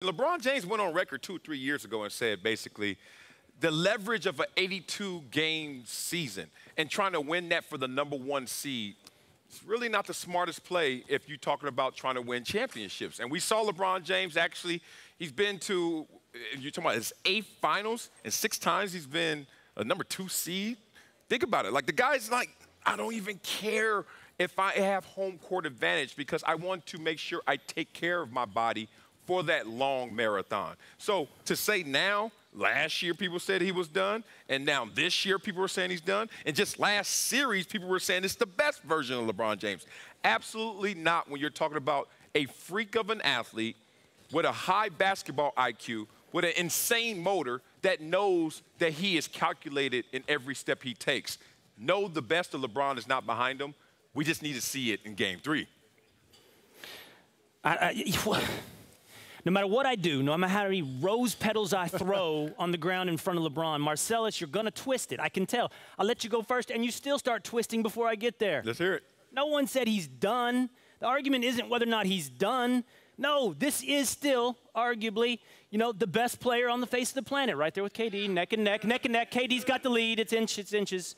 LeBron James went on record 2 or 3 years ago and said basically the leverage of an 82-game season and trying to win that for the #1 seed is really not the smartest play if you're talking about trying to win championships. And we saw LeBron James actually, he's been to, you're talking about his 8th finals, and 6 times he's been a #2 seed. Think about it. Like, the guy's like, I don't even care if I have home court advantage because I want to make sure I take care of my body for that long marathon. So to say now, last year people said he was done, and now this year people were saying he's done, and just last series people were saying it's the best version of LeBron James. Absolutely not when you're talking about a freak of an athlete with a high basketball IQ, with an insane motor that knows that he is calculated in every step he takes. No, the best of LeBron is not behind him. We just need to see it in Game 3. No matter what I do, no matter how many rose petals I throw on the ground in front of LeBron, Marcellus, you're going to twist it. I can tell. I'll let you go first, and you still start twisting before I get there. Let's hear it. No one said he's done. The argument isn't whether or not he's done. No, this is still, arguably, the best player on the face of the planet, right there with KD, neck and neck, neck and neck. KD's got the lead. It's inches.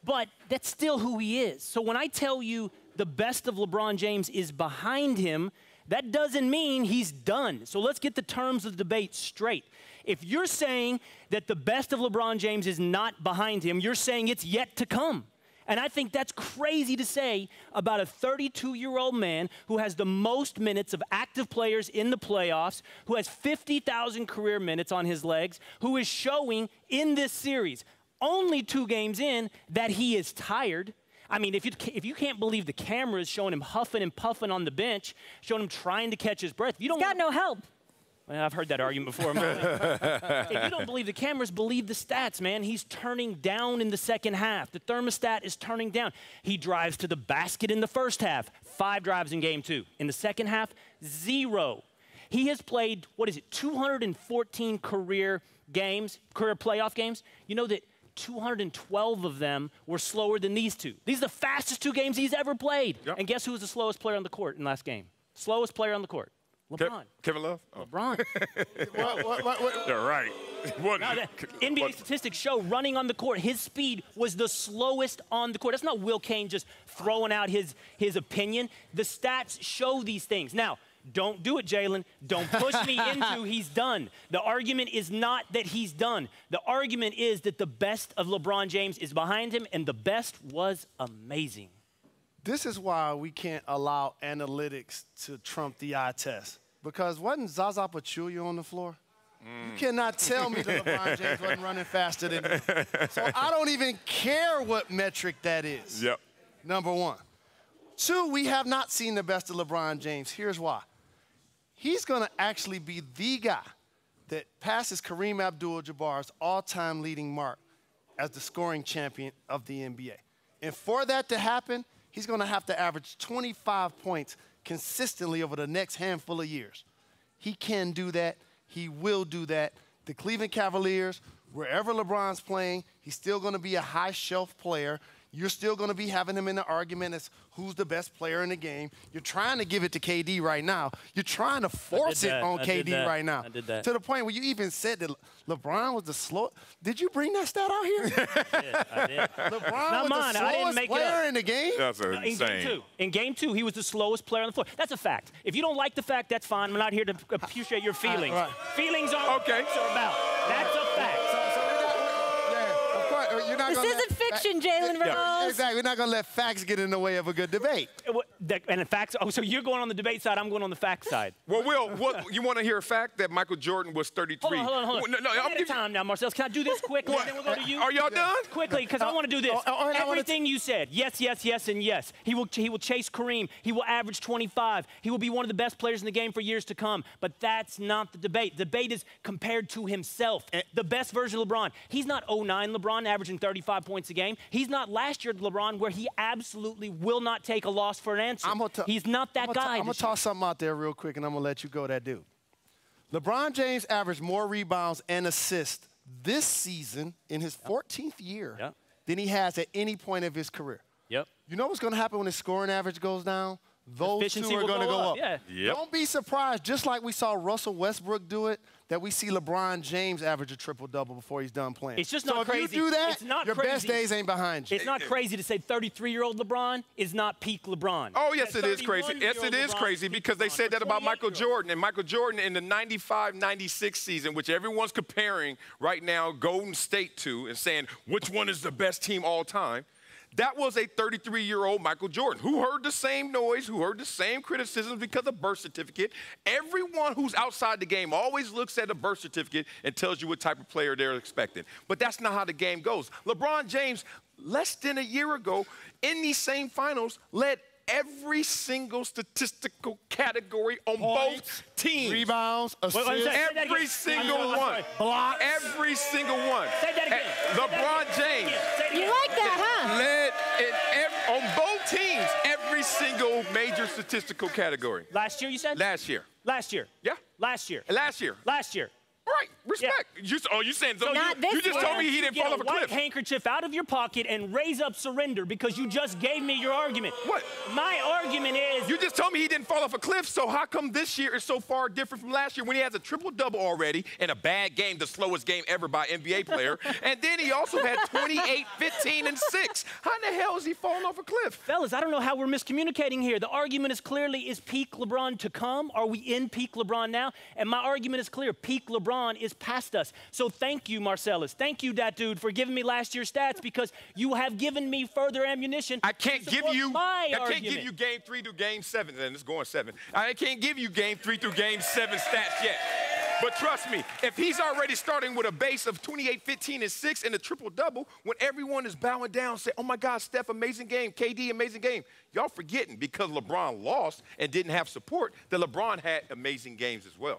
But that's still who he is. So when I tell you the best of LeBron James is behind him, that doesn't mean he's done. So let's get the terms of the debate straight. If you're saying that the best of LeBron James is not behind him, you're saying it's yet to come. And I think that's crazy to say about a 32-year-old man who has the most minutes of active players in the playoffs, who has 50,000 career minutes on his legs, who is showing in this series, only 2 games in, that he is tired. I mean, if you can't believe the cameras showing him huffing and puffing on the bench, showing him trying to catch his breath. He's got no help. Well, I've heard that argument before. If you don't believe the cameras, believe the stats, man. He's turning down in the second half. The thermostat is turning down. He drives to the basket in the first half. 5 drives in Game 2. In the second half, 0. He has played, 214 career playoff games. You know that 212 of them were slower than these 2. These are the fastest 2 games he's ever played. Yep. And guess who was the slowest player on the court in last game? Slowest player on the court. LeBron. Kevin Love? Oh. LeBron. You're right. NBA statistics show running on the court, his speed was the slowest on the court. That's not Will Cain just throwing out his opinion. The stats show these things. Now, don't do it, Jalen. Don't push me into he's done. The argument is not that he's done. The argument is that the best of LeBron James is behind him, and the best was amazing. This is why we can't allow analytics to trump the eye test. Because wasn't Zaza Pachulia on the floor? You cannot tell me that LeBron James wasn't running faster than me. So I don't even care what metric that is. Yep. Number 1. 2, we have not seen the best of LeBron James. Here's why. He's going to actually be the guy that passes Kareem Abdul-Jabbar's all-time leading mark as the scoring champion of the NBA. And for that to happen, he's going to have to average 25 points consistently over the next handful of years. He can do that. He will do that. The Cleveland Cavaliers, wherever LeBron's playing, he's still going to be a high-shelf player. You're still going to be having him in the argument as who's the best player in the game. You're trying to give it to KD right now. You're trying to force it on KD right now. I did that. To the point where you even said that LeBron was the slow. Did you bring that stat out here? I did. LeBron was the slowest player in the game? That's insane. In game two, he was the slowest player on the floor. That's a fact. If you don't like the fact, that's fine. I'm not here to appreciate your feelings. Right. Feelings aren't what it's about. That's a fact. This isn't fiction, Jalen Rose. Exactly. We're not going to let facts get in the way of a good debate. And the facts, so you're going on the debate side, I'm going on the fact side. Well, Will, you want to hear a fact that Michael Jordan was 33? Hold on. No, I'm giving time now, Marcellus. Can I do this quickly? And then we'll go to you. Are y'all done? Quickly, because I want to do this. Everything you said, yes, and yes. He will chase Kareem. He will average 25. He will be one of the best players in the game for years to come. But that's not the debate. The debate is compared to himself. The best version of LeBron. He's not 09 LeBron averaging 35 points a game. He's not last year LeBron, where he absolutely will not take a loss for an answer. He's not that guy. I'm going to toss something out there real quick, and I'm going to let you go that dude. LeBron James averaged more rebounds and assists this season in his 14th year than he has at any point of his career. Yep. You know what's going to happen when his scoring average goes down? those Efficiency two are will going to go go up, up. yeah. Yep. Don't be surprised, just like we saw Russell Westbrook do it, that we see LeBron James average a triple-double before he's done playing. It's just so not if crazy. you do that, It's not your crazy. best days ain't behind you. It's not crazy to say 33-year-old LeBron is not peak LeBron. Oh, yes, That it is crazy. Yes, it 31-year-old is LeBron crazy is peak because they LeBron. said that about Michael 28-year-old. Jordan. And Michael Jordan in the 95-96 season, which everyone's comparing right now Golden State to and saying which one is the best team all time. That was a 33-year-old Michael Jordan who heard the same noise, who heard the same criticisms because of birth certificate. Everyone who's outside the game always looks at a birth certificate and tells you what type of player they're expecting. But that's not how the game goes. LeBron James, less than a year ago, in these same finals, led every single statistical category on both teams. Rebounds, assists. Wait, say that again. Every single I'm one. sorry. Blocks. Every single one. Say that again. LeBron James You like that, huh? led on both teams every single major statistical category. Last year, you said? Last year. Last year. Yeah. Last year. Last year. Last year. Right. Respect. You saying so? Not this You just year. told me he didn't fall off a Get a white cliff. handkerchief out of your pocket and raise up surrender because you just gave me your argument. What? My argument is You just told me he didn't fall off a cliff, so how come this year is so far different from last year when he has a triple-double already in a bad game, the slowest game ever by an NBA player, and then he also had 28, 15, and 6. How in the hell is he falling off a cliff? fellas, I don't know how we're miscommunicating here. The argument is clearly, is peak LeBron to come? Are we in peak LeBron now? And my argument is clear. Peak LeBron is past us. So thank you, Marcellus. Thank you, that dude, for giving me last year's stats because you have given me further ammunition. I can't to give support you. my I can't argument. give you game 3 through game 7. Then it's going 7. I can't give you game 3 through game 7 stats yet. But trust me, if he's already starting with a base of 28, 15, and 6 and a triple-double, when everyone is bowing down, say, oh my God, Steph, amazing game, KD, amazing game. Y'all forgetting because LeBron lost and didn't have support that LeBron had amazing games as well.